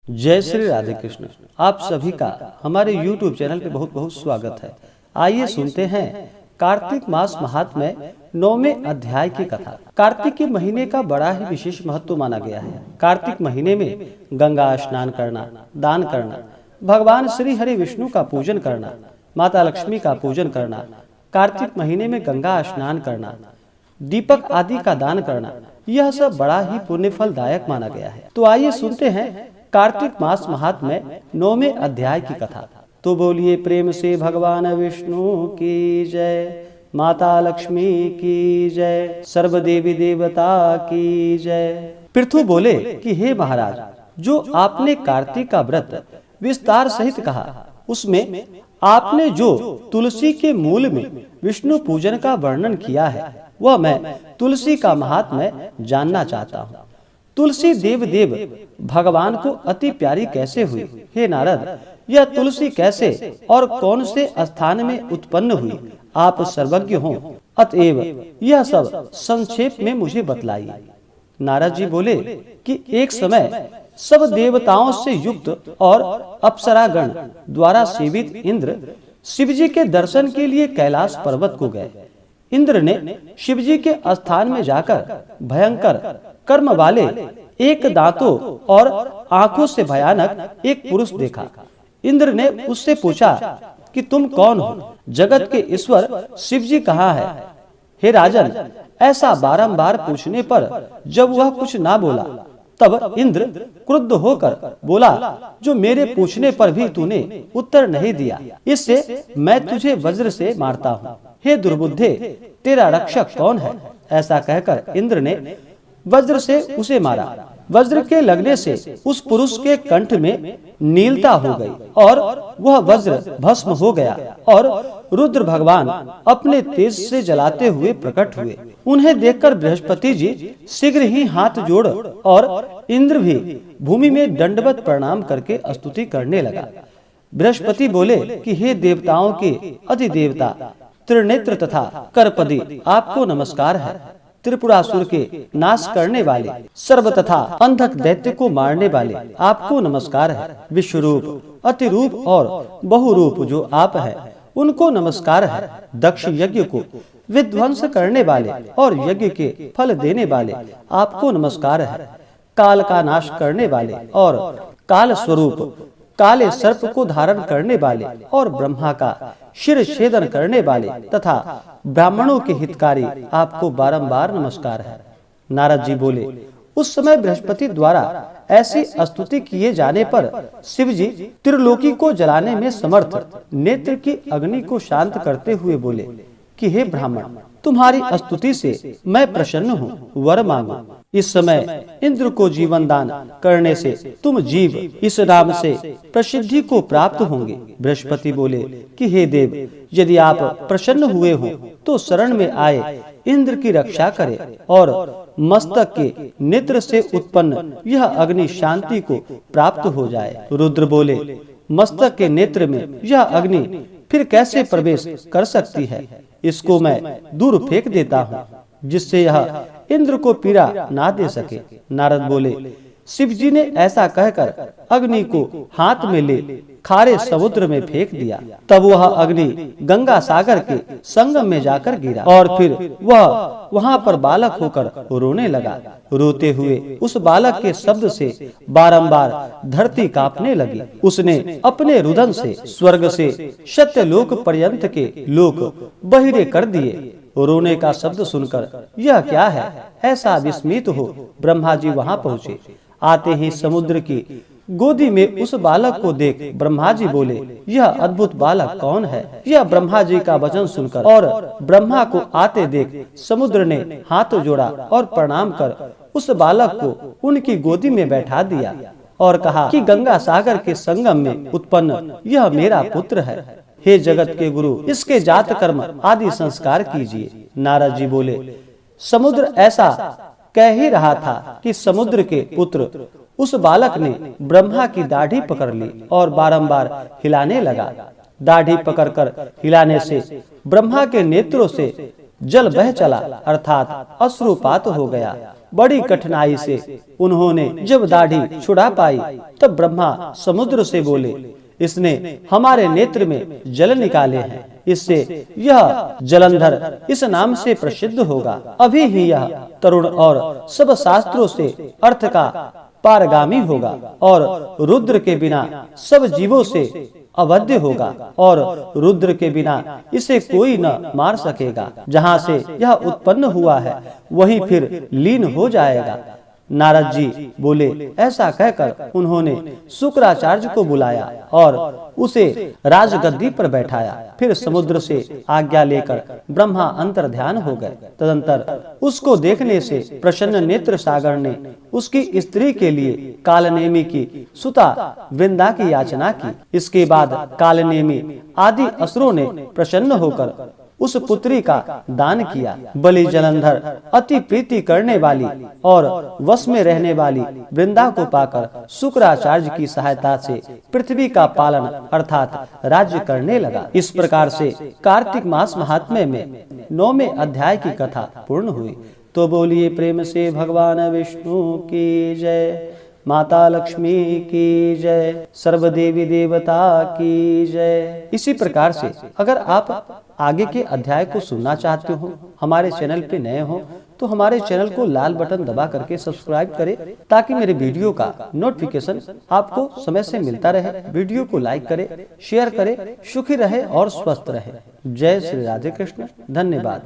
जय श्री राधे कृष्ण। आप सभी का हमारे YouTube चैनल पे बहुत बहुत स्वागत है। आइए सुनते हैं कार्तिक मास महात्म्य 9वें अध्याय की कथा। कार्तिक के महीने का बड़ा ही विशेष महत्व माना गया है। कार्तिक महीने में गंगा स्नान करना, दान करना, भगवान श्री हरि विष्णु का पूजन करना, माता लक्ष्मी का पूजन करना, कार्तिक महीने में गंगा स्नान करना, दीपक आदि का दान करना, यह सब बड़ा ही पुण्य फलदायक माना गया है। तो आइए सुनते हैं कार्तिक मास महात्म्य 9वें अध्याय की कथा। तो बोलिए प्रेम से भगवान विष्णु की जय, माता लक्ष्मी की जय, सर्व देवी देवता की जय। पृथु बोले कि हे महाराज, जो आपने कार्तिक का व्रत विस्तार सहित कहा, उसमें आपने जो तुलसी के मूल में विष्णु पूजन का वर्णन किया है, वह मैं तुलसी का महात्म्य जानना चाहता हूँ। तुलसी देव भगवान को अति प्यारी कैसे हुई? हे नारद, यह तुलसी कैसे और कौन से स्थान में उत्पन्न हुई? आप सर्वज्ञ हो, अतएव यह सब संक्षेप में मुझे बतलाइए। नारद जी बोले कि एक समय सब देवताओं से युक्त और अप्सरागण द्वारा सेवित इंद्र शिव जी के दर्शन के लिए कैलाश पर्वत को गए। इंद्र ने शिव जी के स्थान में जाकर भयंकर कर्म वाले, एक दांतों और आंखों से भयानक एक पुरुष देखा। इंद्र ने उससे पूछा कि तुम कौन हो? जगत के ईश्वर शिव जी कहाँ है? हे राजन, ऐसा बारंबार पूछने पर जब वह कुछ ना बोला, तब इंद्र क्रुद्ध होकर बोला, जो मेरे पूछने पर भी तूने उत्तर नहीं दिया, इससे मैं तुझे वज्र से मारता हूँ। हे दुर्बुद्धे, तेरा रक्षक कौन है? ऐसा कहकर इंद्र ने वज्र से उसे मारा। वज्र के लगने से उस पुरुष के कंठ में नीलता हो गई और वह वज्र भस्म हो गया और रुद्र भगवान अपने तेज से जलाते हुए प्रकट हुए। उन्हें देखकर बृहस्पति जी शीघ्र ही हाथ जोड़ और इंद्र भी भूमि में दंडवत प्रणाम करके स्तुति करने लगा। बृहस्पति बोले कि हे देवताओं के अधिदेवता त्रिनेत्र तथा करपदी, आपको नमस्कार है। त्रिपुरासुर के नाश करने वाले, सर्व तथा अंधक दैत्य को मारने वाले, आपको नमस्कार है। विश्वरूप, अतिरूप और बहुरूप जो आप हैं, उनको नमस्कार है। दक्ष यज्ञ को विध्वंस करने वाले और यज्ञ के फल देने वाले, आपको नमस्कार है। काल का नाश करने वाले और काल स्वरूप, काले सर्प को धारण करने वाले और ब्रह्मा का शिर छेदन करने वाले तथा ब्राह्मणों के हितकारी, आपको बारंबार नमस्कार है। नारद जी बोले, उस समय बृहस्पति द्वारा ऐसी स्तुति किए जाने पर शिव जी त्रिलोकी को जलाने में समर्थ नेत्र की अग्नि को शांत करते हुए बोले कि हे ब्राह्मण, तुम्हारी स्तुति से मैं प्रसन्न हूँ, वर मांगो। इस समय इंद्र को जीवन दान करने से तुम जीव इस नाम से प्रसिद्धि को प्राप्त होंगे। बृहस्पति बोले कि हे देव, यदि आप प्रसन्न हुए हो तो शरण में आए इंद्र की रक्षा करें और मस्तक के नेत्र से उत्पन्न यह अग्नि शांति को प्राप्त हो जाए। रुद्र बोले, मस्तक के नेत्र में यह अग्नि फिर कैसे प्रवेश कर सकती है? इसको मैं दूर फेंक देता हूँ, जिससे यह इंद्र को पीड़ा ना दे सके। नारद बोले, शिव जी ने ऐसा कहकर अग्नि को हाथ में ले खारे समुद्र में फेंक दिया। तब वह अग्नि गंगा सागर के संगम में जाकर गिरा और फिर वह वहां पर बालक होकर रोने लगा। रोते हुए उस बालक के शब्द से बारंबार धरती कांपने लगी। उसने अपने रुदन से स्वर्ग से सत्यलोक पर्यंत के लोक बहिरे कर दिए। रोने का शब्द सुनकर यह क्या है, ऐसा विस्मित हो ब्रह्मा जी वहां पहुँचे। आते ही समुद्र की गोदी में उस बालक को देख ब्रह्मा जी बोले, यह अद्भुत बालक कौन है? यह ब्रह्मा जी का वचन सुनकर और ब्रह्मा को आते देख समुद्र ने हाथ जोड़ा और प्रणाम कर उस बालक को उनकी गोदी में बैठा दिया और कहा कि गंगा सागर के संगम में उत्पन्न यह मेरा पुत्र है। हे जगत के गुरु, इसके जात कर्म आदि संस्कार कीजिए। नारद जी बोले, समुद्र ऐसा कह ही रहा था कि समुद्र के पुत्र उस बालक ने ब्रह्मा की दाढ़ी पकड़ ली और बारंबार हिलाने लगा। दाढ़ी पकड़कर हिलाने से ब्रह्मा के नेत्रों से जल बह चला, अर्थात अश्रुपात हो गया। बड़ी कठिनाई से उन्होंने जब दाढ़ी छुड़ा पाई तब ब्रह्मा समुद्र से बोले, इसने हमारे नेत्र में जल निकाले हैं, इससे यह जलंधर इस नाम से प्रसिद्ध होगा। अभी ही यह तरुण और सब शास्त्रों से अर्थ का पारगामी होगा और रुद्र के बिना सब जीवों से अवध्य होगा और रुद्र के बिना इसे कोई न मार सकेगा। जहाँ से यह उत्पन्न हुआ है वहीं फिर लीन हो जाएगा। नारद जी बोले, ऐसा कहकर उन्होंने शुक्राचार्य को बुलाया और उसे राजगद्दी पर बैठाया। फिर समुद्र से आज्ञा लेकर ब्रह्मा अंतर्ध्यान हो गए। तदंतर उसको देखने से प्रसन्न नेत्र सागर ने उसकी स्त्री के लिए कालनेमी की सुता वृंदा की याचना की। इसके बाद कालनेमी आदि असुरों ने प्रसन्न होकर उस पुत्री का दान किया। बलि जलंधर अति प्रीति करने वाली और वश में रहने वाली वृंदा को पाकर शुक्राचार्य की सहायता से पृथ्वी का पालन अर्थात राज्य करने लगा। इस प्रकार से कार्तिक मास महात्म्य में 9वें अध्याय की कथा पूर्ण हुई। तो बोलिए प्रेम से भगवान विष्णु की जय, माता लक्ष्मी की जय, सर्व देवी देवता की जय। इसी प्रकार से अगर आप आगे के अध्याय को सुनना चाहते हो, हमारे चैनल पे नए हो तो हमारे चैनल को लाल बटन दबा करके सब्सक्राइब करें ताकि मेरे वीडियो का नोटिफिकेशन आपको समय से मिलता रहे। वीडियो को लाइक करें, शेयर करें। सुखी रहे और स्वस्थ रहे। जय श्री राधे कृष्ण। धन्यवाद।